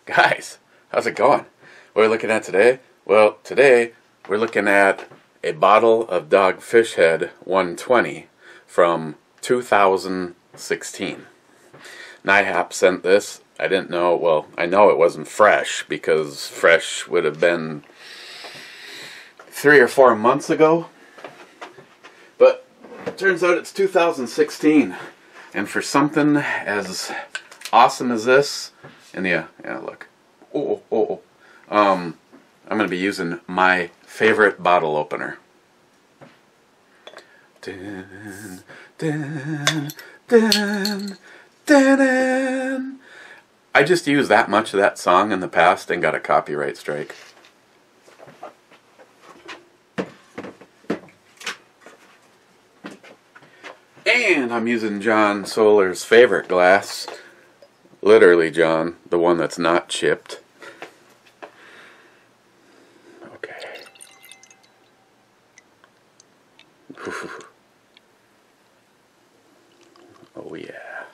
Guys, how's it going? What are we looking at today? Well, today we're looking at a bottle of Dogfish Head 120 from 2016. NYHAP sent this. I didn't know, well, I know it wasn't fresh because fresh would have been 3 or 4 months ago. But it turns out it's 2016. And for something as awesome as this, and yeah, look. I'm going to be using my favorite bottle opener. Dun, dun, dun, dun, dun. I just used that much of that song in the past and got a copyright strike. And I'm using John Solar's favorite glass. Literally, John, the one that's not chipped. Okay. Oh yeah.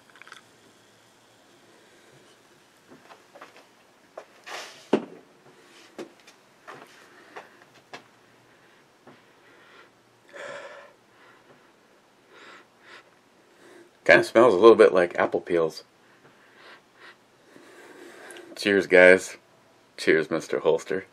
Kind of smells a little bit like apple peels. Cheers, guys. Cheers, Mr. Holster.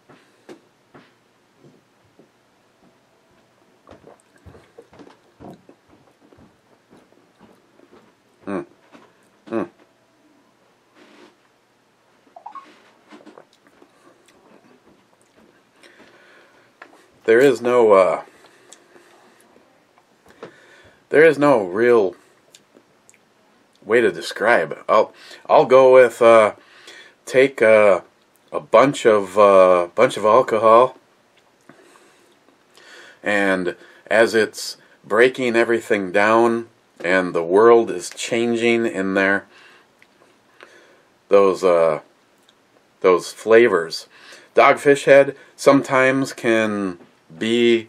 There is no real way to describe. I'll go with take a bunch of alcohol, and as it's breaking everything down and the world is changing in there, those flavors. Dogfish Head sometimes can be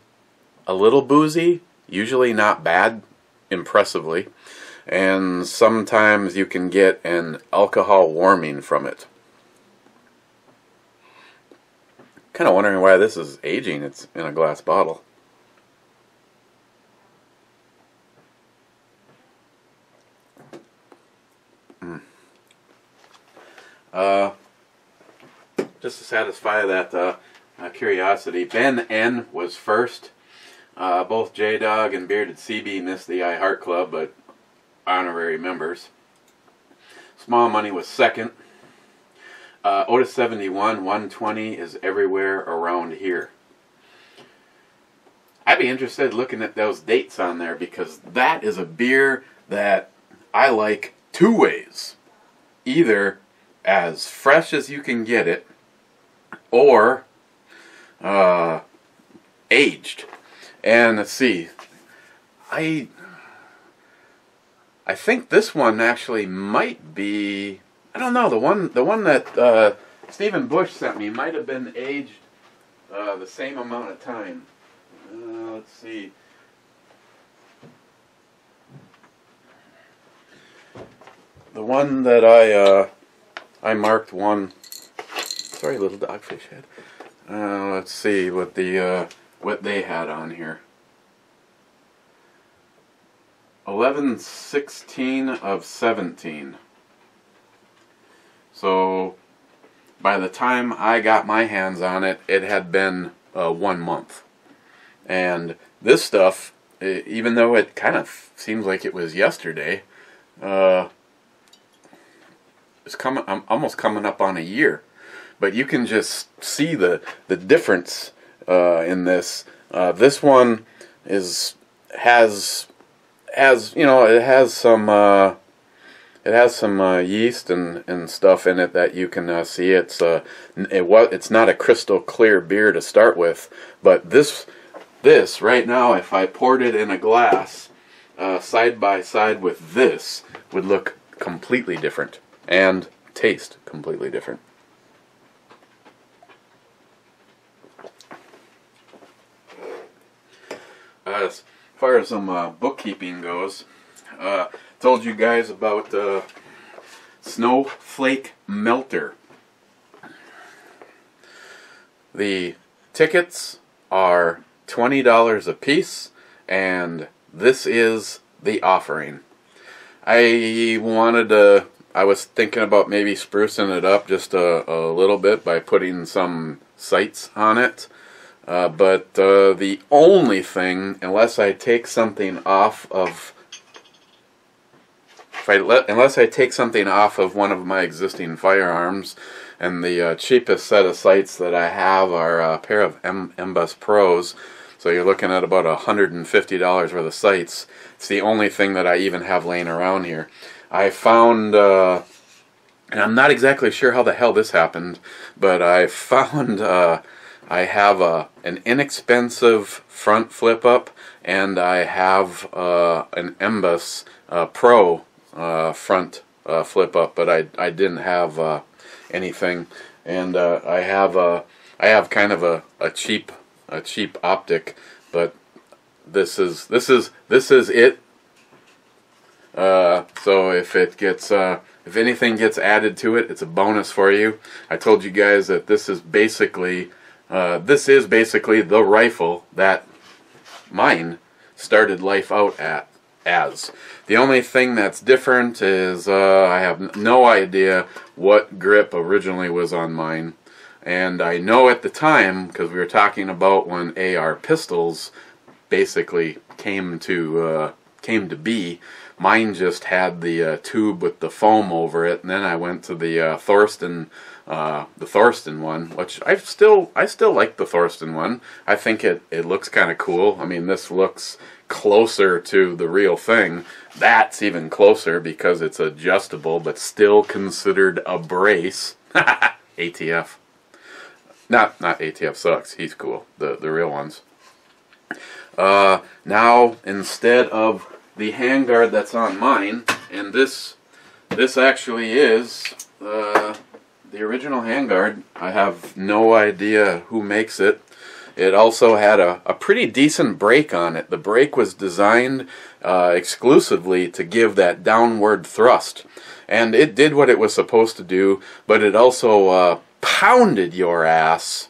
a little boozy, usually not bad, impressively, and sometimes you can get an alcohol warming from it. Kind of wondering why this is aging. It's in a glass bottle. Just to satisfy that curiosity, Ben N was first. Both J-Dog and Bearded CB missed the I Heart Club, but honorary members. Small Money was second. Otis 71, 120 is everywhere around here. I'd be interested looking at those dates on there, because that is a beer that I like two ways. Either as fresh as you can get it, or aged. And let's see, I think this one actually might be, I don't know, the one that Stephen Bush sent me might have been aged the same amount of time. Let's see. The one that I marked one. Sorry, little Dogfish Head. Let's see what they had on here. 11/16 of 17. So by the time I got my hands on it, it had been 1 month. And this stuff, even though it kind of seems like it was yesterday, it's almost coming up on a year. But you can just see the difference in this. This one has you know, it has some yeast and stuff in it that you can see. It's not a crystal clear beer to start with, but this right now, if I poured it in a glass side by side with this, would look completely different and taste completely different. As far as some bookkeeping goes, told you guys about Snowflake Melter. The tickets are $20 a piece, and this is the offering. I was thinking about maybe sprucing it up just a little bit by putting some sights on it. But the only thing, unless I take something off of unless I take something off of one of my existing firearms, and the cheapest set of sights that I have are a pair of NBus Pros, so you're looking at about $150 worth of sights. It's the only thing that I even have laying around here. I found, and I'm not exactly sure how the hell this happened, but I found I have an inexpensive front flip-up, and I have an NBus Pro front flip-up, but I didn't have anything, and I have kind of a cheap optic, but this is it. So if anything gets added to it, it's a bonus for you. I told you guys that this is basically the rifle that mine started life out as. The only thing that's different is I have no idea what grip originally was on mine, and I know at the time, because we were talking about when AR pistols basically came to be, mine just had the tube with the foam over it, and then I went to the Thorsten one, which I still like the Thorsten one. I think it looks kind of cool. I mean, this looks closer to the real thing. That's even closer because it's adjustable, but still considered a brace. ATF. Not ATF sucks. He's cool. The real ones. Now, instead of the handguard that's on mine, and this actually is the original handguard. I have no idea who makes it. It also had a pretty decent brake on it. The brake was designed exclusively to give that downward thrust, and it did what it was supposed to do, but it also pounded your ass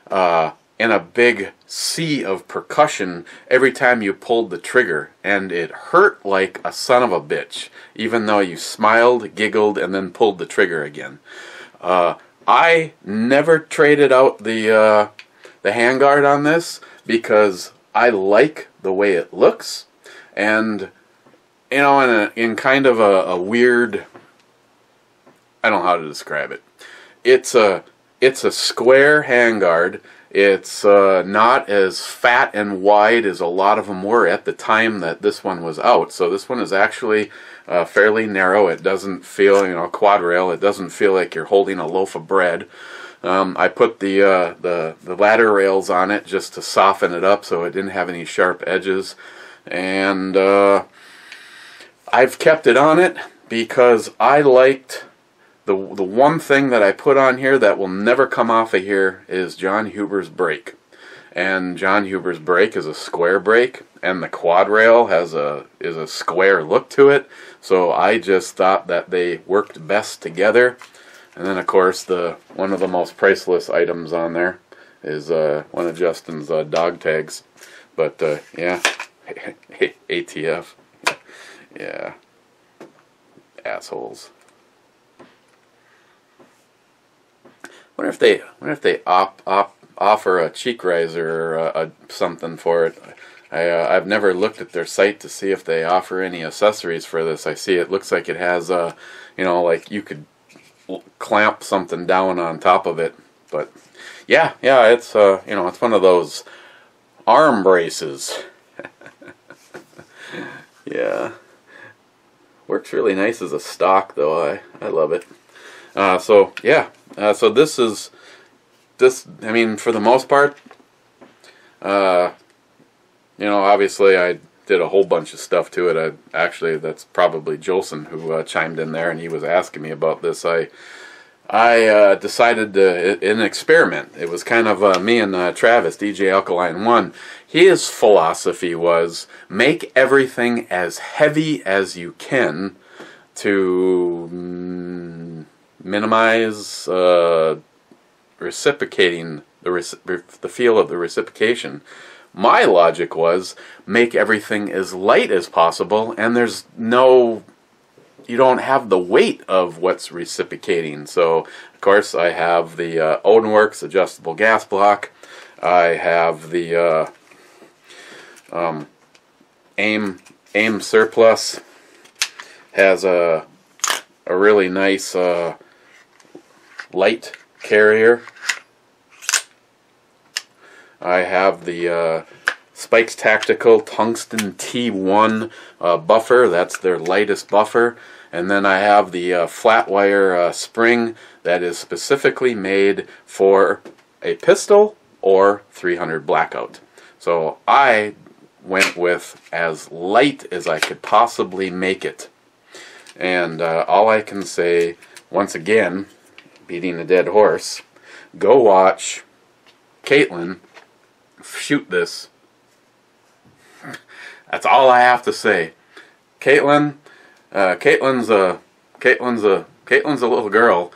in a big sea of percussion every time you pulled the trigger, and it hurt like a son of a bitch, even though you smiled, giggled, and then pulled the trigger again. I never traded out the handguard on this because I like the way it looks, and you know, in kind of a weird, I don't know how to describe it. It's a square handguard. It's not as fat and wide as a lot of them were at the time that this one was out. So this one is actually fairly narrow. It doesn't feel, you know, quad rail. It doesn't feel like you're holding a loaf of bread. I put the ladder rails on it just to soften it up so it didn't have any sharp edges. And I've kept it on it because I liked the one thing that I put on here that will never come off of here is John Huber's brake. And John Huber's brake is a square brake, and the quad rail is a square look to it. So I just thought that they worked best together. And then of course one of the most priceless items on there is one of Justin's dog tags. But yeah, ATF. Yeah, assholes. Wonder if they offer a cheek riser or something for it. I've never looked at their site to see if they offer any accessories for this. I see it looks like it has you know, like you could clamp something down on top of it. But yeah, it's you know, it's one of those arm braces. Yeah, works really nice as a stock though. I love it. So yeah, so this. I mean, for the most part, you know, obviously I did a whole bunch of stuff to it. Actually, that's probably Jolson who chimed in there, and he was asking me about this. I decided to an experiment. It was kind of me and Travis, DJ Alkaline 1. His philosophy was make everything as heavy as you can to minimize reciprocating the feel of the reciprocation. My logic was make everything as light as possible, and there's no, you don't have the weight of what's reciprocating. So of course I have the Odenworks adjustable gas block. I have the AIM Surplus, has a really nice light carrier. I have the Spikes Tactical Tungsten T1 buffer. That's their lightest buffer. And then I have the flat wire spring that is specifically made for a pistol or 300 blackout. So I went with as light as I could possibly make it. And all I can say, once again, beating a dead horse, go watch Caitlin shoot this. That's all I have to say. Caitlin's a little girl.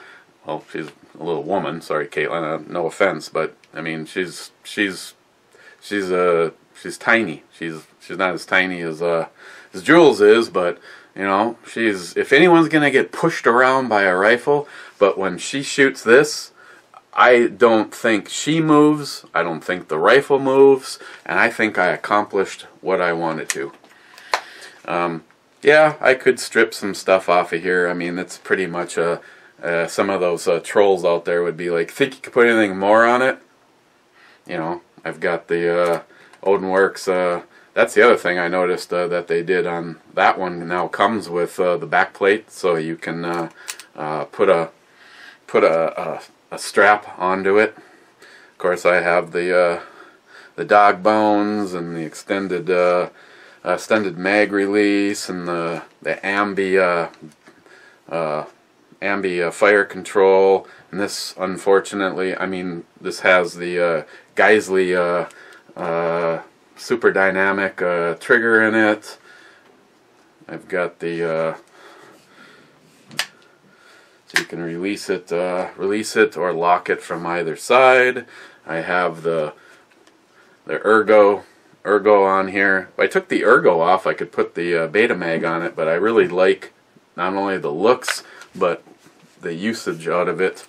Well, she's a little woman. Sorry, Caitlin. No offense, but I mean, she's tiny. She's not as tiny as Jules is, but you know, if anyone's gonna get pushed around by a rifle, but when she shoots this, I don't think she moves, I don't think the rifle moves, and I think I accomplished what I wanted to. Yeah, I could strip some stuff off of here. I mean, it's pretty much some of those trolls out there would be like, think you could put anything more on it? You know, I've got the Odenworks. That's the other thing I noticed that they did on that one. Now comes with the back plate, so you can put a strap onto it. Of course, I have the dog bones and the extended mag release and the ambi fire control. And this, unfortunately, I mean, this has the Geisley super dynamic trigger in it. I've got the so you can release it or lock it from either side. I have the ergo on here. If I took the ergo off, I could put the beta mag on it, but I really like not only the looks but the usage out of it.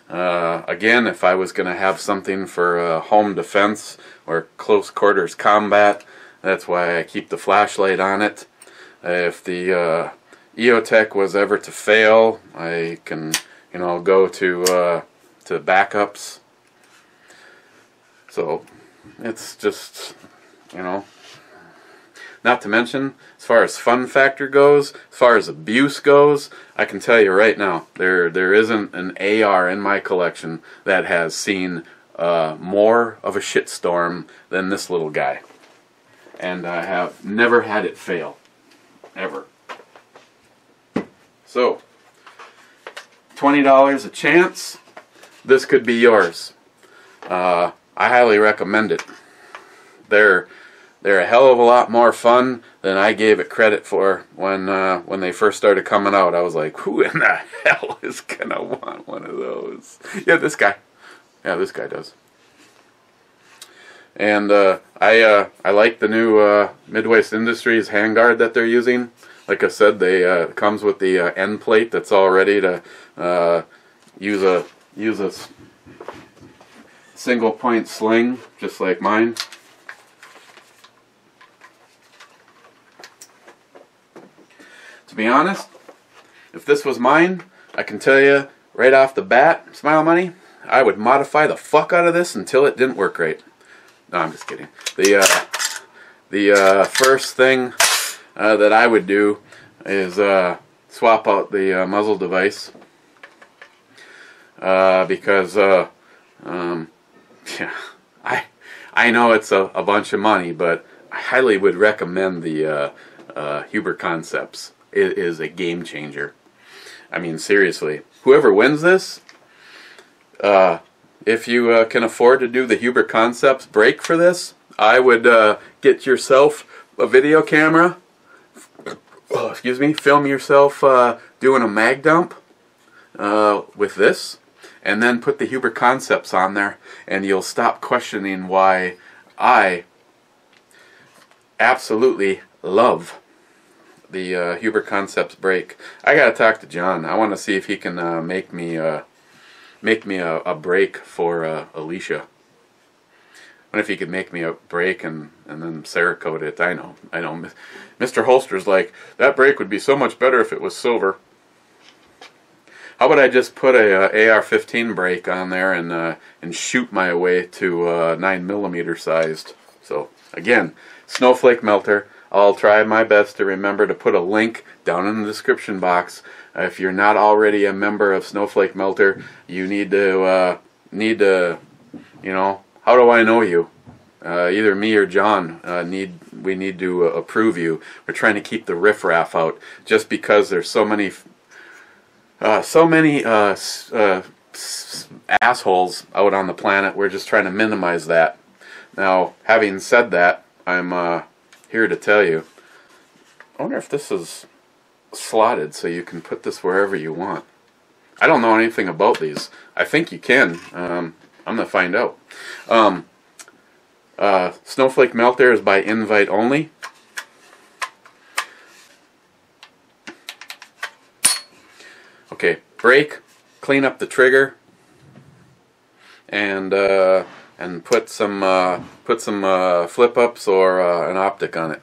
Again, if I was going to have something for home defense or close quarters combat, that's why I keep the flashlight on it. If the EOTech was ever to fail, I can, you know, go to backups. So it's just, you know, not to mention, as far as fun factor goes, as far as abuse goes, I can tell you right now, there isn't an AR in my collection that has seen more of a shitstorm than this little guy. And I have never had it fail. Ever. So, $20 a chance. This could be yours. I highly recommend it. They're a hell of a lot more fun than I gave it credit for when they first started coming out. I was like, who in the hell is gonna want one of those? Yeah, this guy. Yeah, this guy does. And I like the new Midwest Industries handguard that they're using. Like I said, they comes with the end plate that's all ready to use a single point sling, just like mine. To be honest, if this was mine, I can tell you right off the bat, Smile Money, I would modify the fuck out of this until it didn't work right. No, I'm just kidding. The first thing that I would do is swap out the muzzle device because yeah, I know it's a bunch of money, but I highly would recommend the Huber Concepts. It is a game changer. I mean, seriously, whoever wins this, if you can afford to do the Huber Concepts break for this, I would get yourself a video camera. Excuse me. Film yourself doing a mag dump with this, and then put the Huber Concepts on there, and you'll stop questioning why I absolutely love the Huber Concepts brake. I gotta talk to John. I want to see if he can make me a brake for Alicia. What if he could make me a brake and then Cerakote it? I know. Mr. Holster's like, that brake would be so much better if it was silver. How about I just put a AR-15 brake on there and shoot my way to 9mm sized? So again, Snowflake Melter. I'll try my best to remember to put a link down in the description box. If you're not already a member of Snowflake Melter, you need to you know, how do I know you? Either me or John we need to approve you. We're trying to keep the riffraff out, just because there's so many assholes out on the planet. We're just trying to minimize that. Now, having said that, I'm here to tell you, I wonder if this is slotted so you can put this wherever you want. I don't know anything about these. I think you can. I'm going to find out. Snowflake Melter is by invite only. Okay, brake, clean up the trigger, and put some flip ups or an optic on it.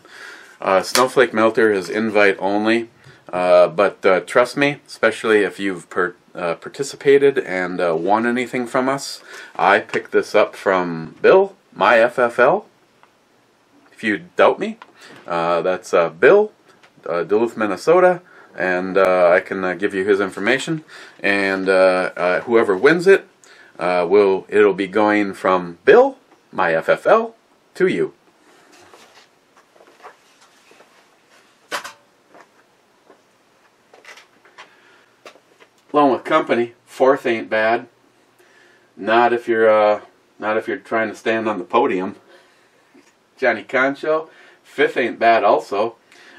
Snowflake Melter is invite only, but trust me, especially if you've participated and won anything from us. I picked this up from Bill, my FFL. If you doubt me, that's Bill, Duluth, Minnesota, and I can give you his information. And whoever wins it, it'll be going from Bill, my FFL, to you. Along with company, fourth ain't bad. Not if you're trying to stand on the podium. Johnny Concho, fifth ain't bad also.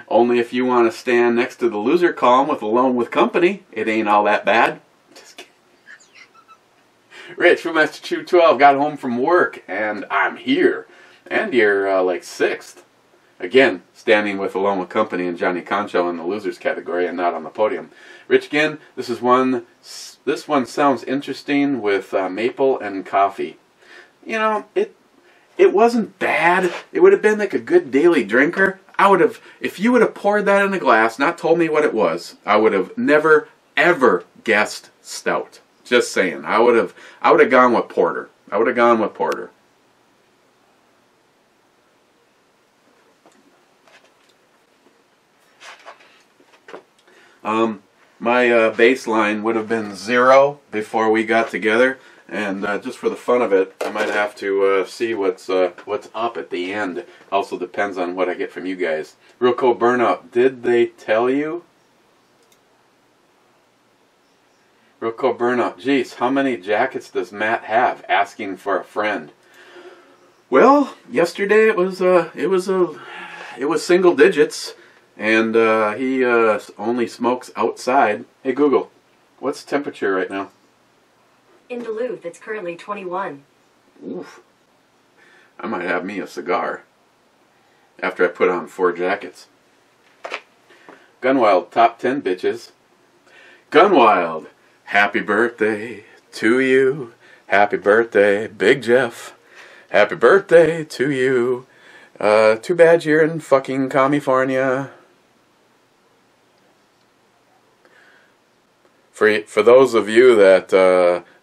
Only if you want to stand next to the loser column with Alone with Company, it ain't all that bad. Just kidding. Rich from ST212 got home from work, and I'm here. And you're like sixth. Again, standing with Alone with Company and Johnny Concho in the losers category and not on the podium. Rich again, this one sounds interesting with maple and coffee. You know, it wasn't bad. It would have been like a good daily drinker. If you would have poured that in a glass, not told me what it was, I would have never ever guessed stout. Just saying. I would have gone with porter. I would have gone with porter. My baseline would have been 0 before we got together, and just for the fun of it, I might have to see what's up at the end. Also depends on what I get from you guys. Real cold burnout. Did they tell you? Real cold burnout. Geez, how many jackets does Matt have? Asking for a friend. Well, yesterday it was single digits. And he only smokes outside. Hey Google, what's the temperature right now? In Duluth, it's currently 21. Oof. I might have me a cigar after I put on 4 jackets. Gunwild, top 10 bitches. Gunwild, happy birthday to you. Happy birthday, Big Jeff. Happy birthday to you. Too bad you're in fucking California. For those of you that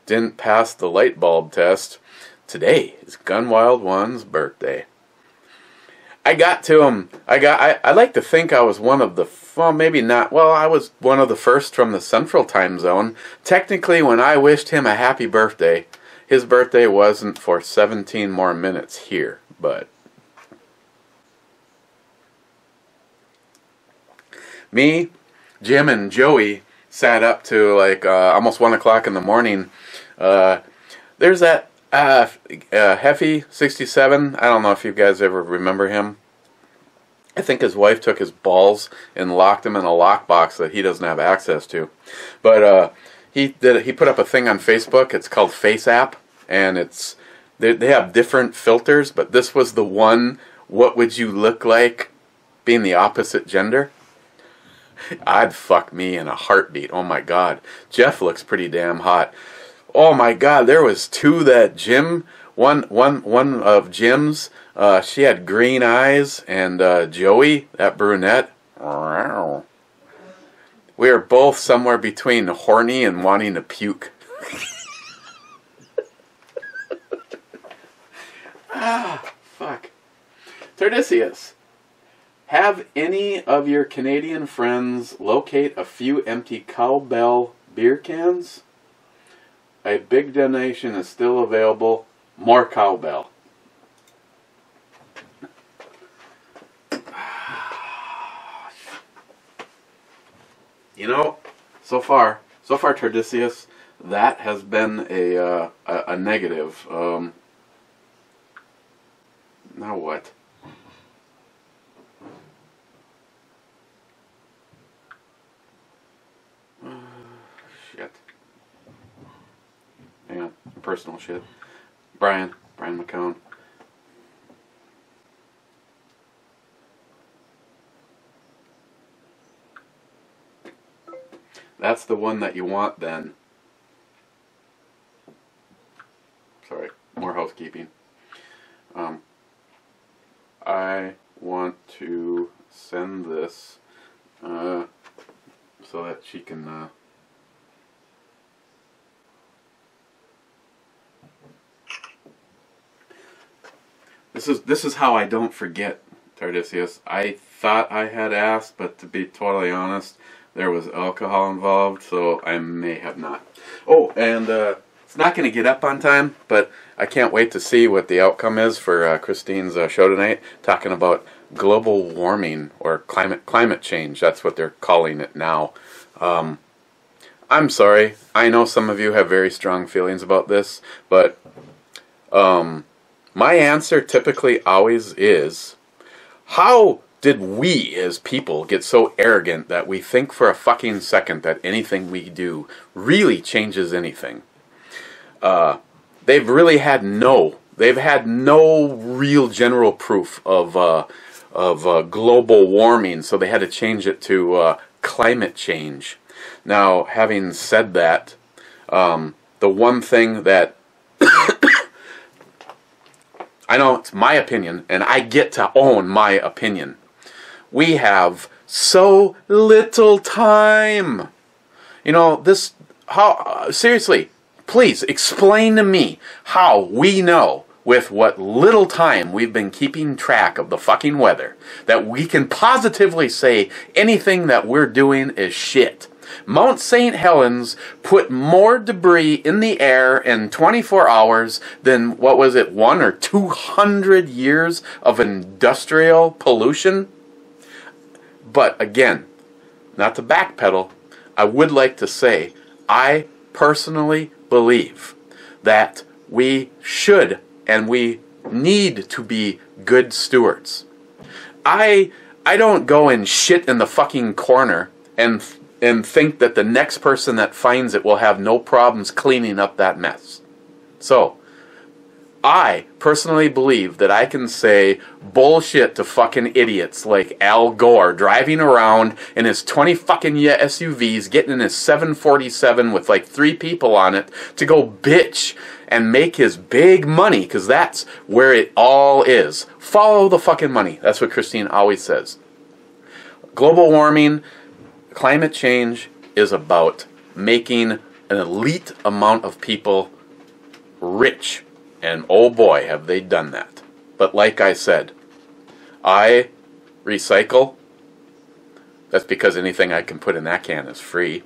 didn't pass the light bulb test, today is Gunwild 1's birthday. I got to him. I like to think I was one of the, well, maybe not. Well, I was one of the first from the Central Time Zone. Technically, when I wished him a happy birthday, his birthday wasn't for 17 more minutes here, but me, Jim, and Joey sat up to like almost 1 o'clock in the morning. There's that Heffy 67. I don't know if you guys ever remember him. I think his wife took his balls and locked him in a lockbox that he doesn't have access to. But he put up a thing on Facebook. It's called FaceApp, and they have different filters, but this was the one. What would you look like being the opposite gender? I'd fuck me in a heartbeat. Oh my God, Jeff looks pretty damn hot. Oh my God, there was two that Jim. One of Jim's. She had green eyes, and Joey, that brunette. We are both somewhere between horny and wanting to puke. Fuck. Tardisius. Have any of your Canadian friends locate a few empty Cowbell beer cans? A big donation is still available. More Cowbell. You know, so far, Tardisius, that has been a negative. Now what? Shit. Hang on, personal shit. Brian McCone. That's the one that you want then. Sorry, more housekeeping. I want to send this so that she can This is how I don't forget, Tardisius. I thought I had asked, but to be totally honest, there was alcohol involved, so I may have not. Oh, and it's not going to get up on time, but I can't wait to see what the outcome is for Christine's show tonight, talking about global warming or climate change. That's what they're calling it now. I'm sorry. I know some of you have very strong feelings about this, but my answer typically always is, how did we as people get so arrogant that we think for a fucking second that anything we do really changes anything? They've had no real general proof of global warming, so they had to change it to climate change. Now, having said that, the one thing that I know it's my opinion, and I get to own my opinion. We have so little time. You know, seriously, please explain to me how we know, with what little time we've been keeping track of the fucking weather, that we can positively say anything that we're doing is shit. Mount St. Helens put more debris in the air in 24 hours than, what was it, 100 or 200 years of industrial pollution? But again, not to backpedal, I would like to say, I personally believe that we should and we need to be good stewards. I don't go and shit in the fucking corner and think that the next person that finds it will have no problems cleaning up that mess. So, I personally believe that I can say bullshit to fucking idiots like Al Gore driving around in his 20 fucking SUVs, getting in his 747 with like 3 people on it to go bitch and make his big money, because that's where it all is. Follow the fucking money. That's what Christine always says. Global warming, climate change is about making an elite amount of people rich. And oh boy, have they done that. But like I said, I recycle. That's because anything I can put in that can is free.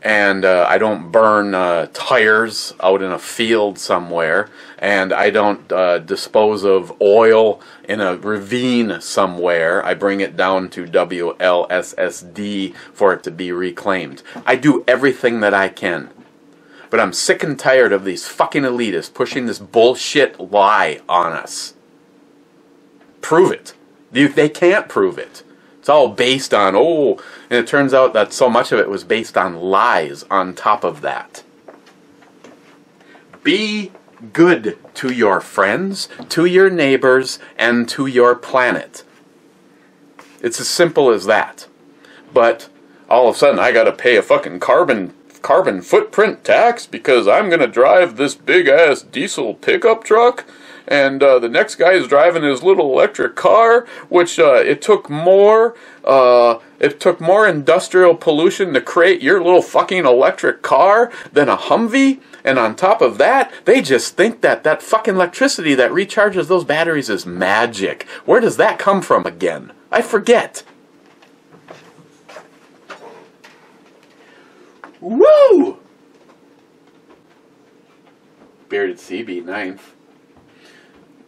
And I don't burn tires out in a field somewhere. And I don't dispose of oil in a ravine somewhere. I bring it down to WLSSD for it to be reclaimed. I do everything that I can. But I'm sick and tired of these fucking elitists pushing this bullshit lie on us. Prove it. They can't prove it. It's all based on, and it turns out that so much of it was based on lies on top of that. Be good to your friends, to your neighbors, and to your planet. It's as simple as that. But all of a sudden, I gotta pay a fucking carbon footprint tax because I'm gonna drive this big-ass diesel pickup truck, and the next guy is driving his little electric car, which it took more industrial pollution to create your little fucking electric car than a Humvee. And on top of that, they just think that fucking electricity that recharges those batteries is magic. Where does that come from again? I forget. Woo! Bearded CB, 9th.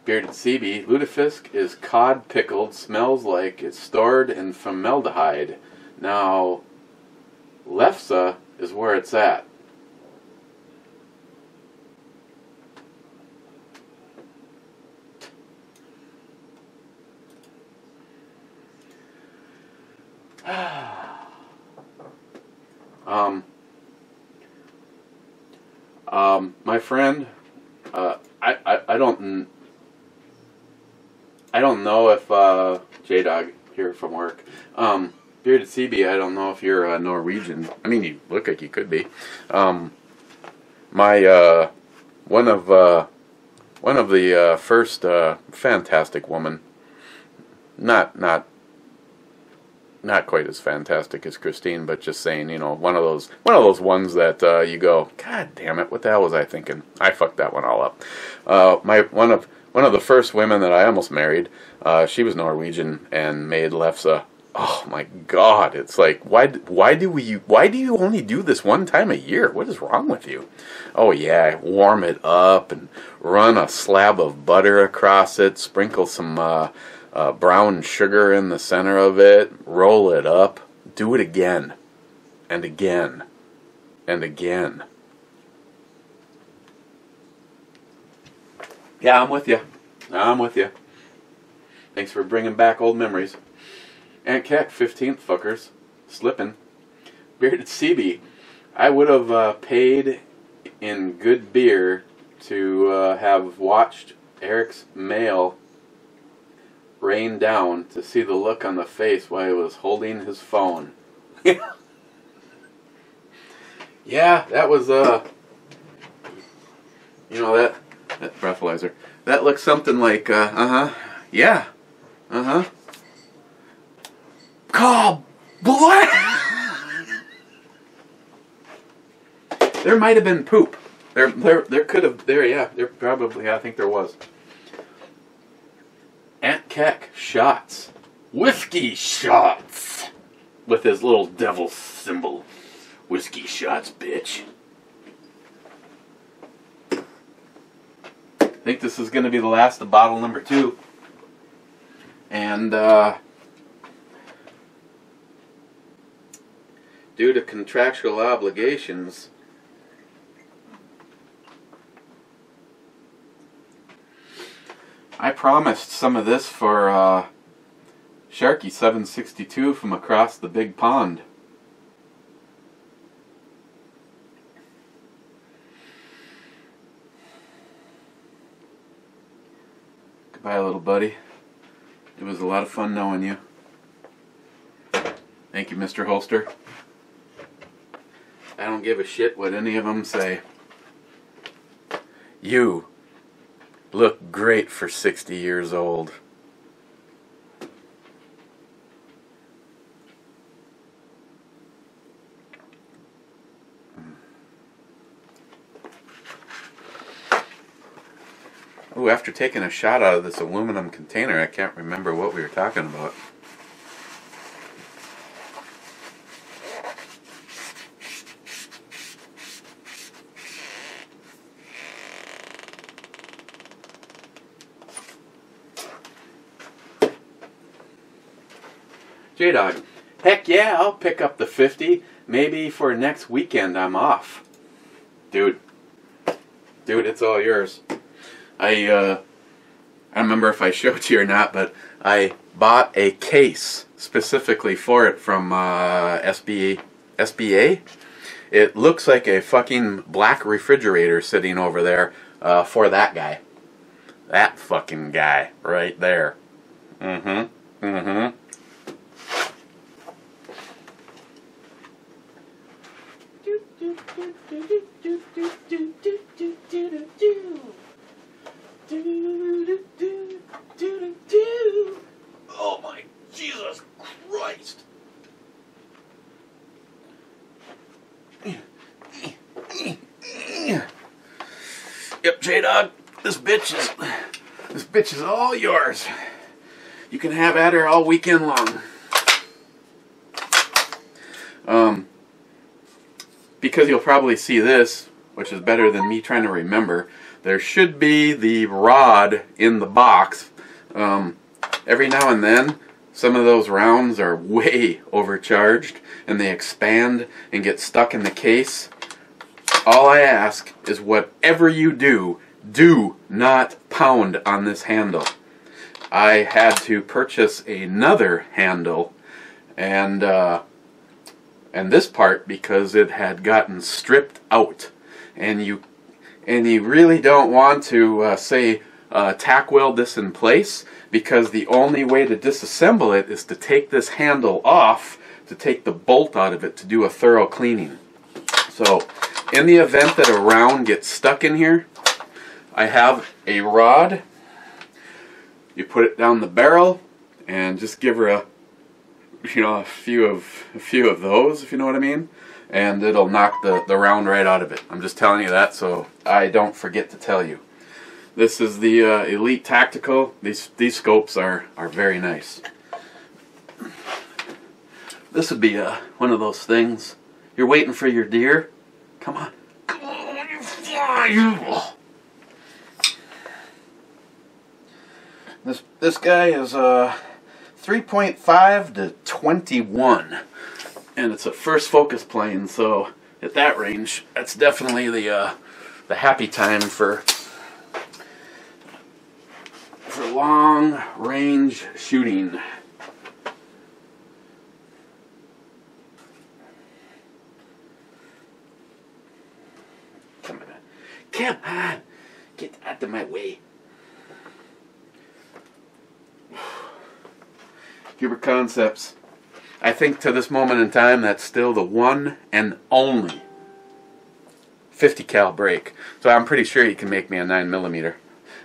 Bearded CB, lutefisk is cod pickled, smells like it's stored in formaldehyde. Now, lefse is where it's at. My friend, I don't know if J-Dog here from work. Bearded CB, I don't know if you're Norwegian. I mean, you look like you could be. One of the first fantastic woman. Not quite as fantastic as Christine, but just saying, you know, one of those ones that you go, God damn it, what the hell was I thinking? I fucked that one all up. One of the first women that I almost married, she was Norwegian and made lefse. Oh my God! It's like, why do you only do this one time a year? What is wrong with you? Oh yeah, warm it up and run a slab of butter across it, sprinkle some brown sugar in the center of it, roll it up, do it again, and again, and again. Yeah, I'm with you. Thanks for bringing back old memories. Aunt Keck, 15th, fuckers. Slippin'. Bearded CB. I would have paid in good beer to have watched Eric's mail rain down to see the look on the face while he was holding his phone. Yeah, that was, you know, that breathalyzer. That looks something like, yeah, Oh, boy! There might have been poop. There could have, there probably, I think there was. Aunt Keck shots. Whiskey shots! With his little devil symbol. Whiskey shots, bitch. I think this is going to be the last of bottle number 2. And, due to contractual obligations, I promised some of this for Sharky 762 from across the big pond. Goodbye, little buddy. It was a lot of fun knowing you. Thank you, Mr. Holster. I don't give a shit what any of them say. You look great for 60 years old. Ooh, after taking a shot out of this aluminum container, I can't remember what we were talking about. J-Dog, heck yeah, I'll pick up the 50. Maybe for next weekend I'm off. Dude, it's all yours. I don't remember if I showed you or not, but I bought a case specifically for it from SBA. It looks like a fucking black refrigerator sitting over there for that guy. That fucking guy right there. Mm-hmm. Mm-hmm. Oh my Jesus Christ. Yep, J-Dog, this bitch is all yours. You can have at her all weekend long. Because you'll probably see this, which is better than me trying to remember. There should be the rod in the box. Every now and then, some of those rounds are way overcharged, and they expand and get stuck in the case. All I ask is whatever you do, do not pound on this handle. I had to purchase another handle, and this part because it had gotten stripped out, and you really don't want to tack weld this in place, because the only way to disassemble it is to take this handle off, to take the bolt out of it, to do a thorough cleaning. So in the event that a round gets stuck in here, I have a rod. You put it down the barrel and just give her a few of those, if you know what I mean, and it'll knock the round right out of it. I'm just telling you that so I don't forget to tell you. This is the Elite Tactical. These scopes are very nice. This would be one of those things. You're waiting for your deer. Come on. Come on, you fly. This guy is 3.5 to 21, and it's a first focus plane. So at that range, that's definitely the happy time for long range shooting. Come on, get out of my way. Huber Concepts. I think to this moment in time, that's still the one and only 50 cal break. So I'm pretty sure you can make me a 9mm.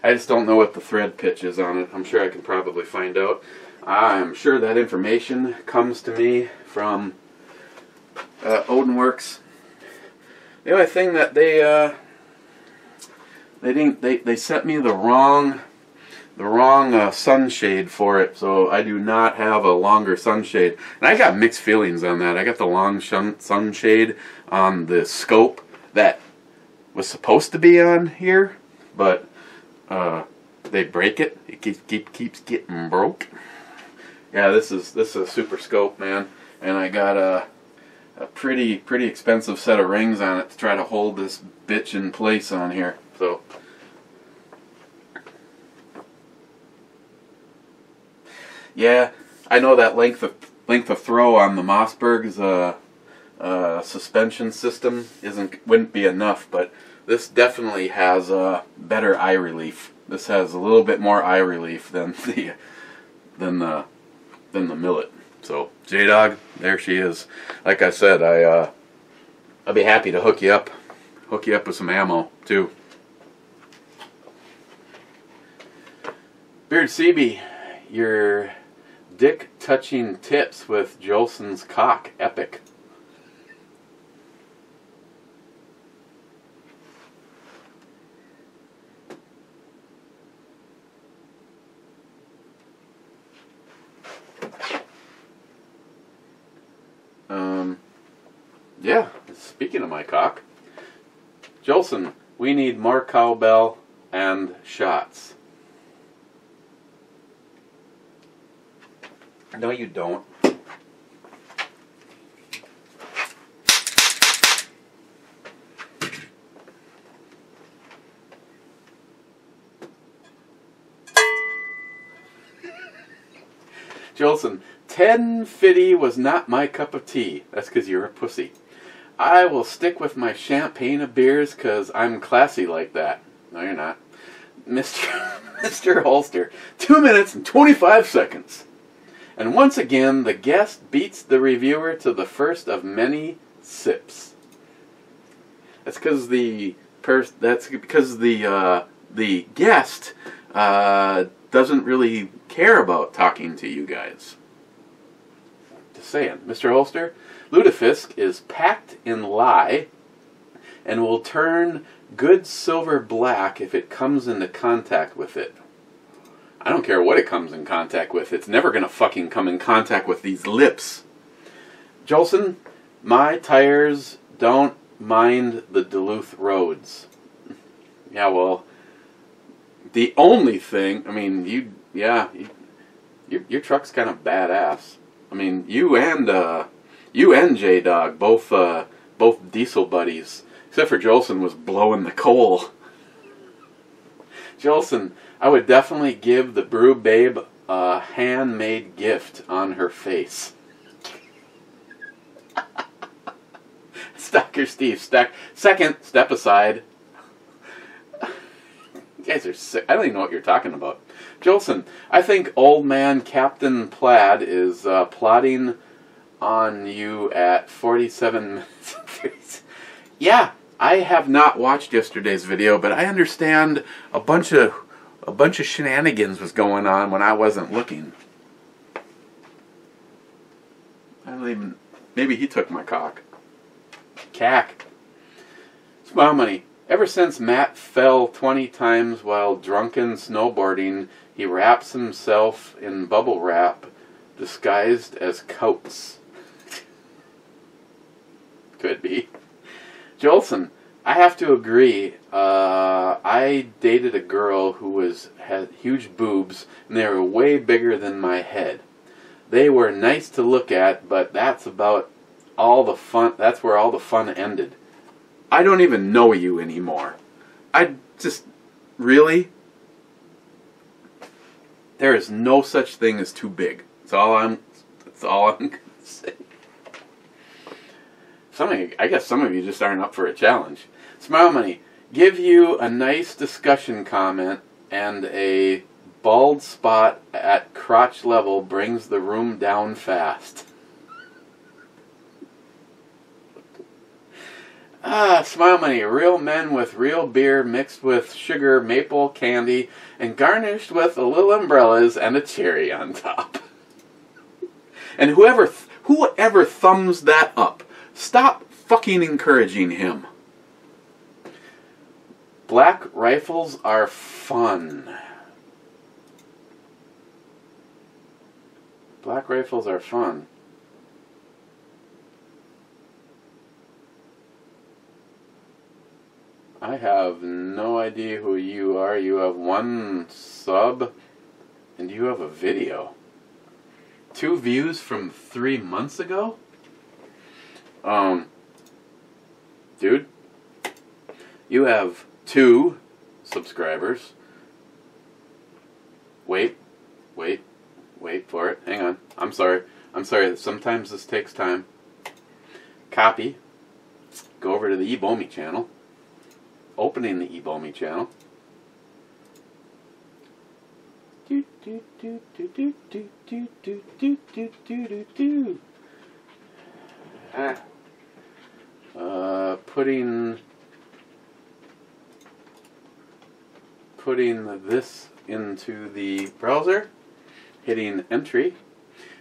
I just don't know what the thread pitch is on it. I'm sure I can probably find out. I'm sure that information comes to me from Odinworks. The only thing that they sent me the wrong sunshade for it, so I do not have a longer sunshade. And I got mixed feelings on that. I got the long sunshade on the scope that was supposed to be on here, but they break it. It keeps getting broke. Yeah, this is a super scope, man, and I got a pretty expensive set of rings on it to try to hold this bitch in place on here. So yeah, I know that length of throw on the Mossberg's suspension system wouldn't be enough, but this definitely has better eye relief. This has a little bit more eye relief than the Millet. So J-Dog, there she is. Like I said, I'll be happy to hook you up with some ammo too. Beard CB, your dick touching tips with Jolson's cock, epic. Yeah, speaking of my cock, Jolson, we need more cowbell and shots. No, you don't. Jolson, 1050 was not my cup of tea. That's because you're a pussy. I will stick with my champagne of beers because I'm classy like that. No, you're not. Mr. Holster, 2 minutes and 25 seconds. And once again, the guest beats the reviewer to the first of many sips. That's because the guest doesn't really care about talking to you guys. Just saying. Mr. Holster, Lutefisk is packed in lye and will turn good silver black if it comes into contact with it. I don't care what it comes in contact with. It's never going to fucking come in contact with these lips. Jolson, my tires don't mind the Duluth roads. Yeah, well, the only thing, I mean, your truck's kind of badass. I mean, you and J-Dog, both diesel buddies, except for Jolson was blowing the coal. Jolson, I would definitely give the Brew Babe a handmade gift on her face. Stacker Steve, second, step aside. You guys are sick. I don't even know what you're talking about. Jolson, I think old man Captain Plaid is plotting on you at 47 minutes. Yeah, I have not watched yesterday's video, but I understand a bunch of shenanigans was going on when I wasn't looking. I don't even. Maybe he took my cock. Cack. Smile money. Ever since Matt fell 20 times while drunken snowboarding, he wraps himself in bubble wrap disguised as coats. Could be. Jolson, I have to agree. I dated a girl who had huge boobs, and they were way bigger than my head. They were nice to look at, but that's about all the fun. That's where all the fun ended. I don't even know you anymore. I just really. There is no such thing as too big. That's all I'm gonna say. I guess some of you just aren't up for a challenge. Smile Money, give you a nice discussion comment and a bald spot at crotch level brings the room down fast. Smile Money, real men with real beer mixed with sugar, maple candy, and garnished with little umbrellas and a cherry on top. And whoever thumbs that up, stop fucking encouraging him. Black rifles are fun. Black rifles are fun. I have no idea who you are. You have 1 sub, and you have a video. 2 views from 3 months ago? Dude, you have 2 subscribers. Wait for it. Hang on. I'm sorry. Sometimes this takes time. Copy. Go over to the eBomi channel. Opening the eBomi channel. Putting this into the browser, hitting entry,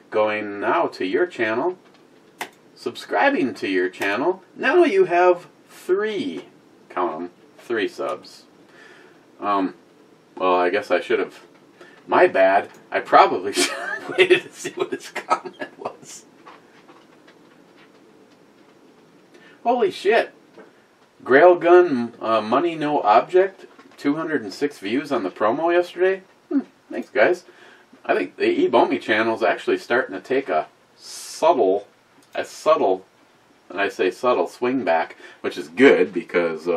going now to your channel, subscribing to your channel. Now you have 3, count them, 3 subs. Well, I guess I should have. My bad. I probably should have waited to see what his comment was. Holy shit. Grailgun Money No Object, 206 views on the promo yesterday. Thanks, guys. I think the eBomi channel is actually starting to take a subtle, and I say subtle, swing back, which is good because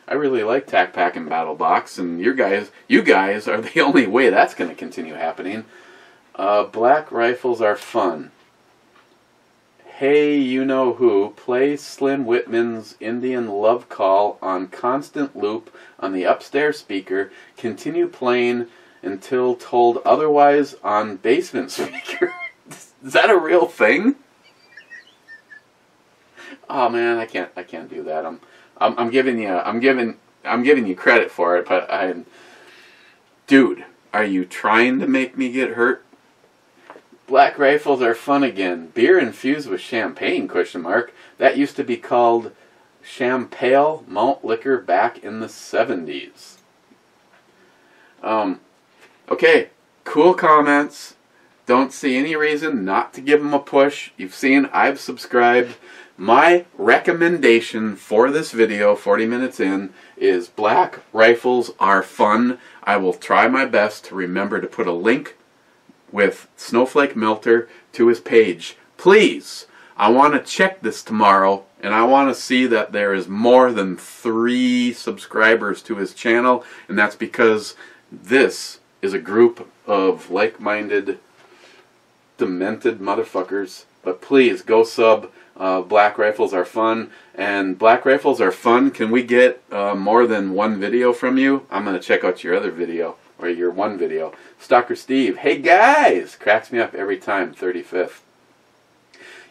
I really like Tac Pack and Battle Box, and you guys are the only way that's going to continue happening. Black rifles are fun. Hey, you know who, play Slim Whitman's Indian Love Call on constant loop on the upstairs speaker. Continue playing until told otherwise on basement speaker. Is that a real thing? Oh man, I can't do that. I'm giving you credit for it, but dude, are you trying to make me get hurt? Black rifles are fun again. Beer infused with champagne, ? That used to be called champagne malt liquor back in the 70s. Okay, cool comments. Don't see any reason not to give them a push. You've seen I've subscribed. My recommendation for this video, 40 minutes in, is black rifles are fun. I will try my best to remember to put a link with Snowflake Melter to his page. Please, I want to check this tomorrow, and I want to see that there is more than 3 subscribers to his channel, and that's because this is a group of like-minded, demented motherfuckers. But please, go sub. Black rifles are fun, and black rifles are fun. Can we get more than one video from you? I'm going to check out your other video. Or your one video. Stalker Steve, hey guys! Cracks me up every time, 35th.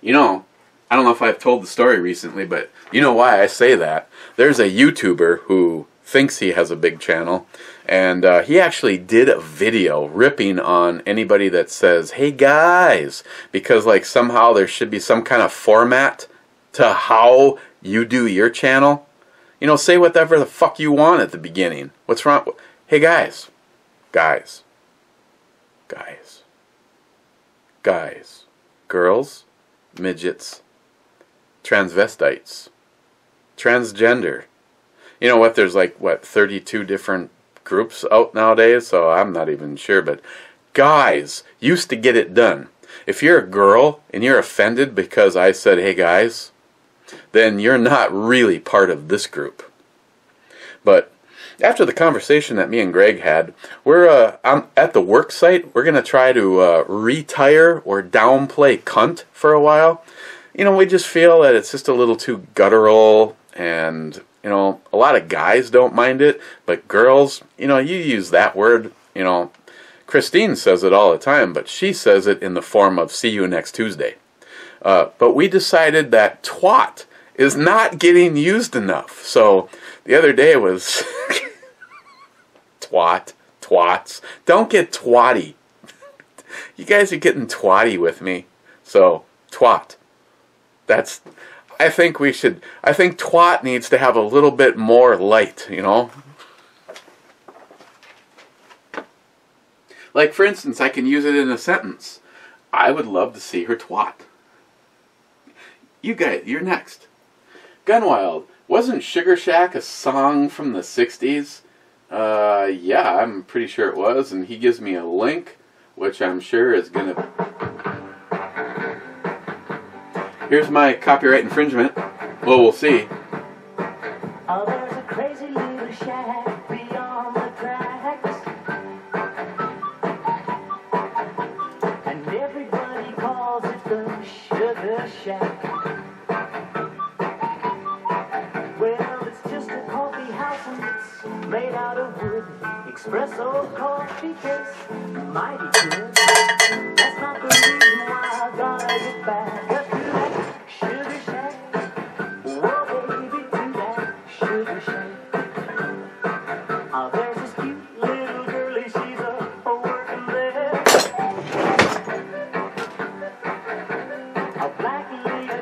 You know, I don't know if I've told the story recently, but you know why I say that. There's a YouTuber who thinks he has a big channel, and he actually did a video ripping on anybody that says, hey guys! Because like somehow there should be some kind of format to how you do your channel. You know, say whatever the fuck you want at the beginning. What's wrong? Hey guys! Guys, girls, midgets, transvestites, transgender. You know what, there's like, 32 different groups out nowadays, so I'm not even sure, but guys used to get it done. If you're a girl and you're offended because I said, hey guys, then you're not really part of this group. But after the conversation that me and Greg had, I'm at the work site. We're going to try to retire or downplay cunt for a while. You know, we just feel that it's just a little too guttural, and, you know, a lot of guys don't mind it, but girls, you know, you use that word, you know, Christine says it all the time, but she says it in the form of see you next Tuesday. But we decided that twat is not getting used enough. So the other day was twats. Don't get twatty. You guys are getting twatty with me. So twat. I think twat needs to have a little bit more light, you know? Like, for instance, I can use it in a sentence. I would love to see her twat. You guys, you're next. Gunwild, wasn't Sugar Shack a song from the 60s? Yeah, I'm pretty sure it was, and he gives me a link, which I'm sure is gonna... Here's my copyright infringement. Well, we'll see. Oh, there's a crazy little shack beyond the tracks, and everybody calls it the Sugar Shack. Well, it's just a coffee house and it's made out of wood. Espresso coffee tastes mighty good. That's not the reason why I gotta get back up to that Sugar Shack. Whoa, baby, to that Sugar Shack. Oh, there's this cute little girlie, she's a working there. A black lady.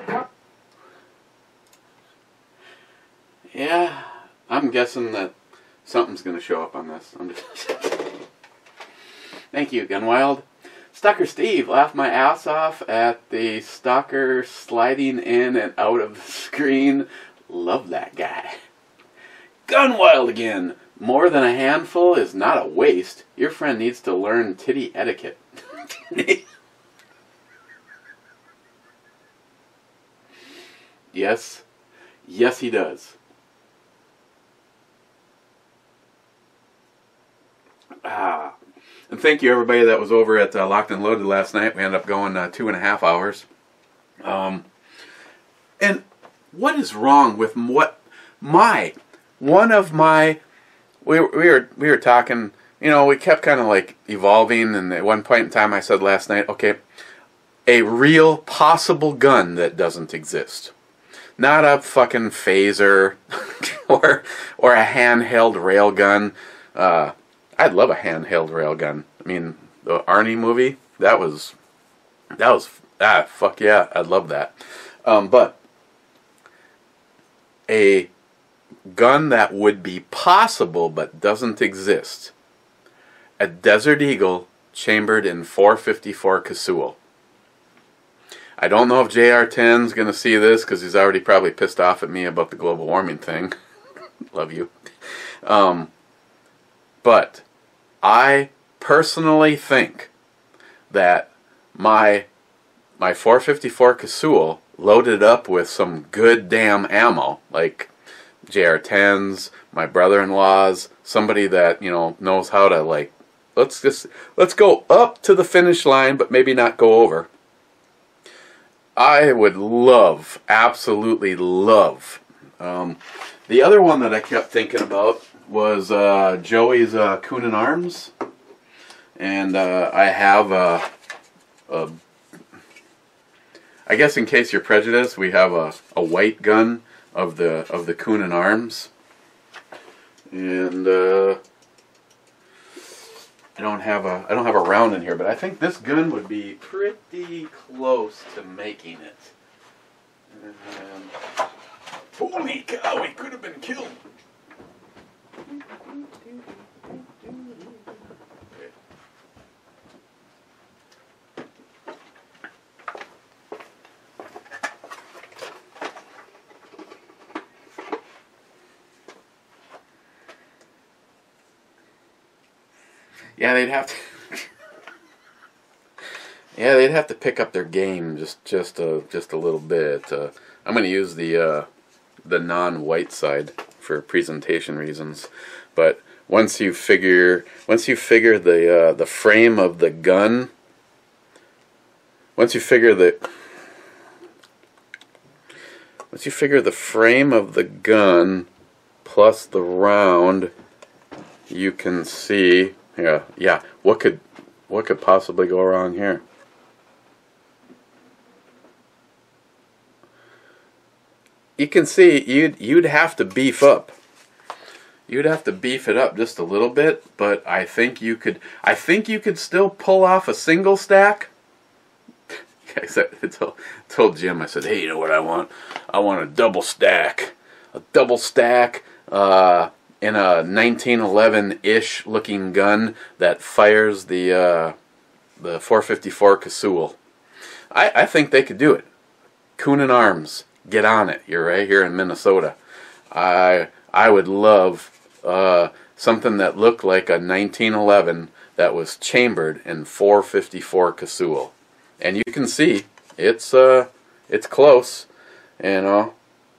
Yeah, I'm guessing that something's going to show up on this. Thank you, Gunwild. Stalker Steve, laughed my ass off at the stalker sliding in and out of the screen. Love that guy. Gunwild again. More than a handful is not a waste. Your friend needs to learn titty etiquette. Yes. Yes, he does. And thank you everybody that was over at Locked and Loaded last night. We ended up going 2.5 hours. And what is wrong with we were talking, you know, we kept kind of like evolving, and at one point in time I said last night, okay, a real possible gun that doesn't exist. Not a fucking phaser or a handheld railgun. I'd love a handheld railgun. I mean, the Arnie movie, that was fuck yeah, I'd love that. But a gun that would be possible but doesn't exist. A Desert Eagle chambered in .454 Casull. I don't know if JR10's going to see this because he's already probably pissed off at me about the global warming thing. Love you. But I personally think that my .454 Casull loaded up with some good damn ammo, like JR10's, my brother-in-law's, somebody that, you know, knows how to, like, let's go up to the finish line but maybe not go over. I would love, absolutely love. The other one that I kept thinking about was Joey's Coonan Arms, and I have I guess in case you're prejudiced, we have a white gun of the Coonan Arms, and I don't have a round in here, but I think this gun would be pretty close to making it. And, holy cow, he could have been killed. Yeah, they'd have to. Yeah, they'd have to pick up their game just a little bit. I'm going to use the non-white side for presentation reasons, but once you figure the frame of the gun, once you figure the frame of the gun plus the round, you can see. Yeah. What could possibly go wrong here? You can see you'd have to beef up. You'd have to beef it up just a little bit, but I think you could still pull off a single stack. I told Jim, I said, hey, you know what I want? I want a double stack. A double stack. In a 1911-ish looking gun that fires the .454 Casull. I think they could do it. Coonan Arms, get on it. You're right here in Minnesota. I would love something that looked like a 1911 that was chambered in .454 Casull. And you can see it's close. You know,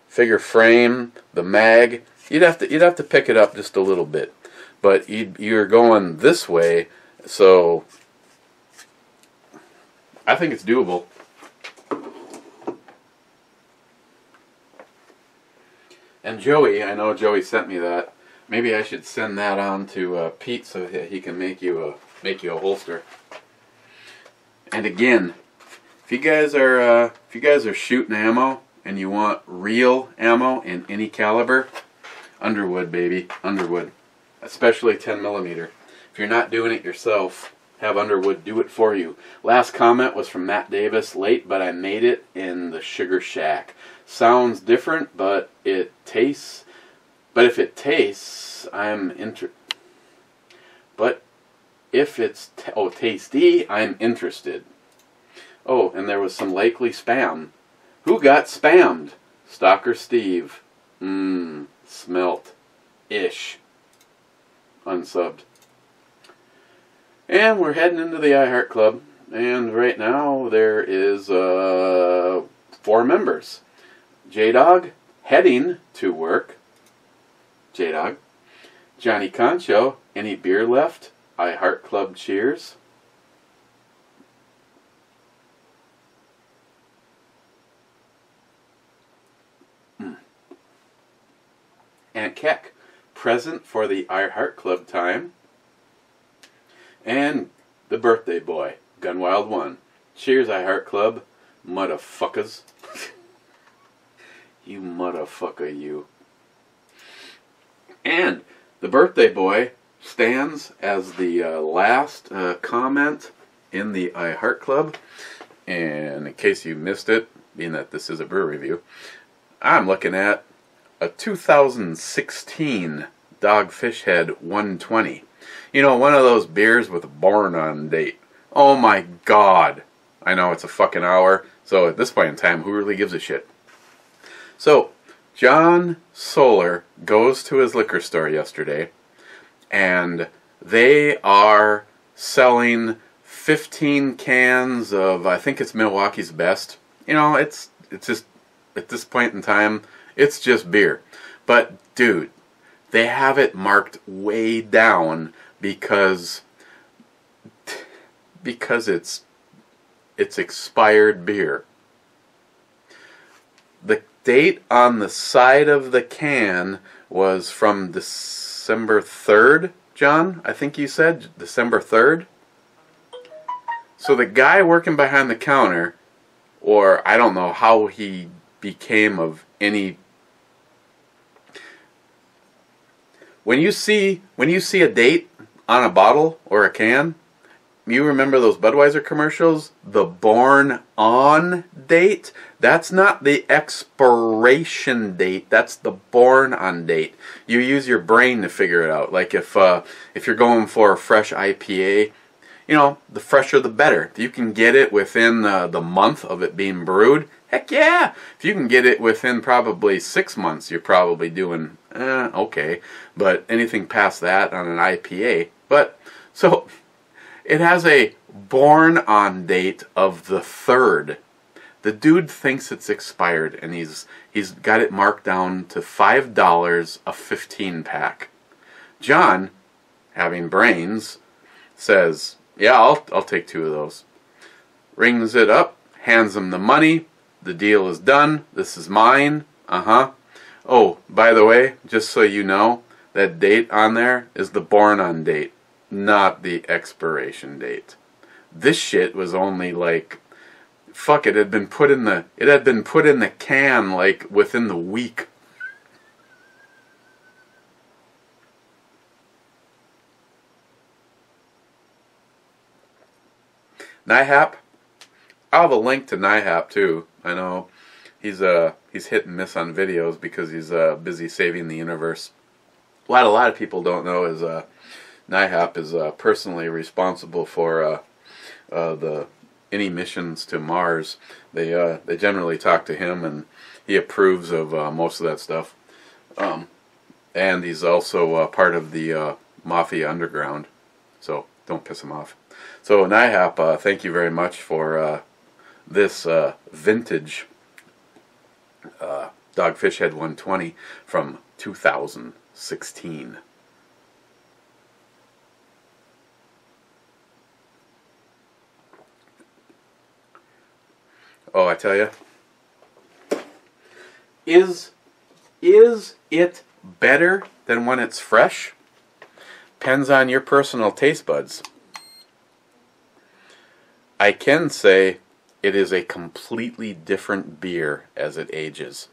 figure frame, the mag. You'd have to pick it up just a little bit, but you're going this way, so I think it's doable. And Joey, I know Joey sent me that. Maybe I should send that on to Pete so that he can make you a holster. And again, if you guys are shooting ammo and you want real ammo in any caliber, Underwood, baby. Underwood. Especially 10mm. If you're not doing it yourself, have Underwood do it for you. Last comment was from Matt Davis. Late, but I made it in the Sugar Shack. Sounds different, but it tastes. But if it tastes, But if it's tasty, I'm interested. Oh, and there was some likely spam. Who got spammed? Stalker Steve. Smelt-ish. Unsubbed. And we're heading into the iHeart Club. And right now there is 4 members. J-Dog, heading to work. J-Dog. Johnny Concho, any beer left? I Heart Club cheers. Aunt Keck, present for the I Heart Club time. And the birthday boy, Gunwild 1. Cheers, I Heart Club, motherfuckers. You motherfucker, you. And the birthday boy stands as the last comment in the I Heart Club. And in case you missed it, being that this is a brew review, I'm looking at a 2016 Dogfish Head 120. You know, one of those beers with a born on date. Oh my god. I know it's a fucking hour, so at this point in time, who really gives a shit? So, John Solar goes to his liquor store yesterday, and they are selling 15 cans of, I think it's Milwaukee's Best. You know, it's just, at this point in time, it's just beer. But, dude, they have it marked way down because it's expired beer. The date on the side of the can was from December 3rd, John, I think you said, December 3rd. So the guy working behind the counter, or I don't know how he became of any... When you see a date on a bottle or a can, you remember those Budweiser commercials? The born on date? That's not the expiration date. That's the born on date. You use your brain to figure it out. Like if you're going for a fresh IPA, you know, the fresher the better. If you can get it within the month of it being brewed, heck yeah. If you can get it within probably 6 months, you're probably doing okay. But anything past that on an IPA. But, so... It has a born on date of the 3rd. The dude thinks it's expired, and he's got it marked down to $5 a 15-pack. John, having brains, says, "Yeah, I'll take 2 of those." Rings it up, hands him the money. The deal is done. This is mine. Oh, by the way, just so you know, that date on there is the born on date, not the expiration date. This shit was only like, fuck, it had been put in the can like within the week. NYHAP, I'll have a link to NYHAP too. I know he's hit and miss on videos because he's busy saving the universe. What a lot of people don't know is NYHAP is personally responsible for any missions to Mars. They generally talk to him, and he approves of most of that stuff. And he's also part of the Mafia Underground, so don't piss him off. So NYHAP, thank you very much for this vintage Dogfish Head 120 from 2016. Oh, I tell you, is it better than when it's fresh? Depends on your personal taste buds. I can say it is a completely different beer as it ages.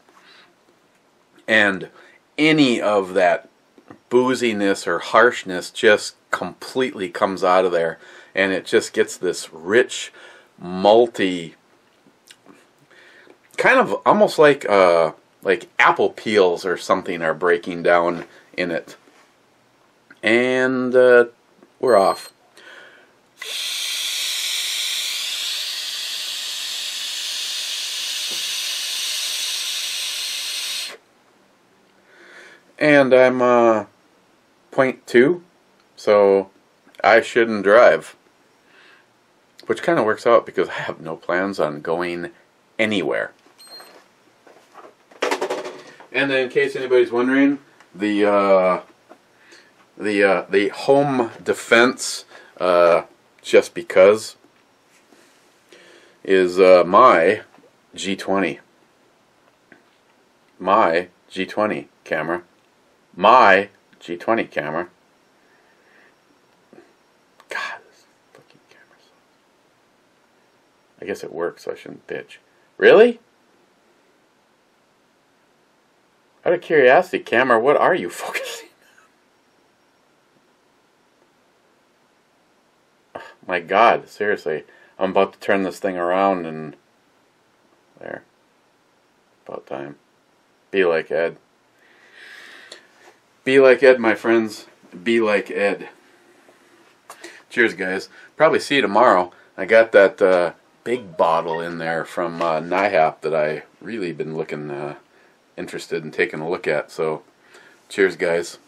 And any of that booziness or harshness just completely comes out of there, and it just gets this rich, malty, kind of almost like apple peels or something are breaking down in it. And we're off. And I'm 0.2, so I shouldn't drive. Which kind of works out because I have no plans on going anywhere. And in case anybody's wondering, the The home defense, just because, is my G20. My G20 camera. My G20 camera. God, this fucking camera sucks. I guess it works, so I shouldn't bitch. Really? Out of curiosity, camera, what are you focusing? Oh, my God, seriously. I'm about to turn this thing around and... There. About time. Be like Ed. Be like Ed, my friends. Be like Ed. Cheers, guys. Probably see you tomorrow. I got that big bottle in there from NYHAP that I really been looking interested in taking a look at. So, cheers, guys.